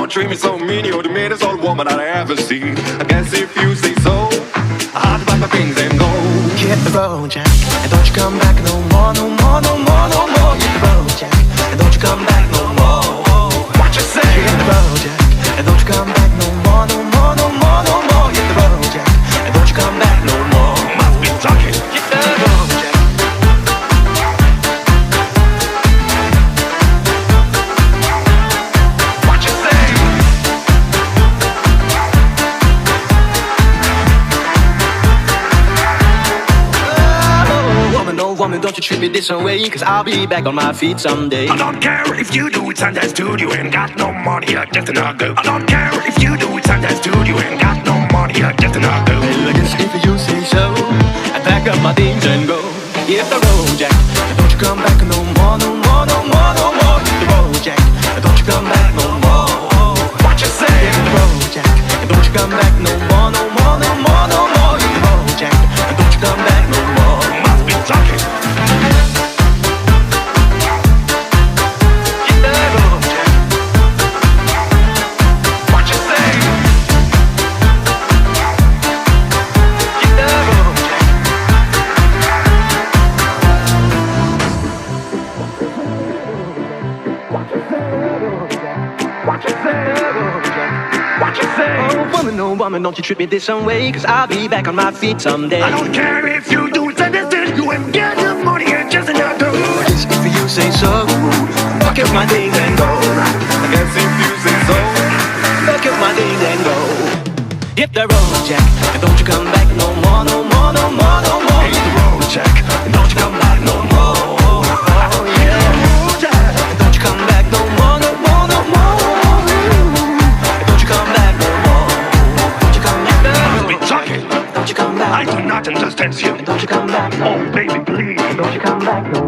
Treat me so mean, you're the meanest old woman that I ever seen. I guess if you say so, I have to pack my things and go. Hit the road, Jack, and don't you come back no more, no more, no more, no more. Hit the road, Jack, and don't you come back no more. What you say? Hit the road, Jack, and don't you come back no more, no more, no more, no more. Hit the road, Jack, and don't you come back no more. Must be talking. Hit the road, Jack. Woman, don't you treat me this way, cause I'll be back on my feet someday. I don't care if you do it Sunday studio and got no money, you're just another. I don't care if you do it Sunday studio and got no money, you're just another. Well, I guess if you say so, I pack up my things and go. Hit the road, Jack, and don't you come back no more, no more, no more, no more. Hit the road, Jack, and don't you come back no more. What you say? Hit the road, Jack, and don't you come back no more, no more, no more, no more. Hit the road, Jack, and don't you come back no more. Must be talking. Oh woman, don't you treat me this way, cause I'll be back on my feet someday. I don't care if you do it understand, you ain't got the money, you're just another. If you say so, pack up my things and go. I guess if you say so, pack up my things and go. Hit the road, Jack, and don't you come back no more, no more, no more, no more. hit the road, Jack, and don't you come back no more. Oh yeah, Jack, and don't you come back no more, no more, no more. And don't you come back no more. Don't you come back no more. Be talking. Don't you come back. I do not understand you. And don't you come back. Oh baby, please. Don't you come back no more.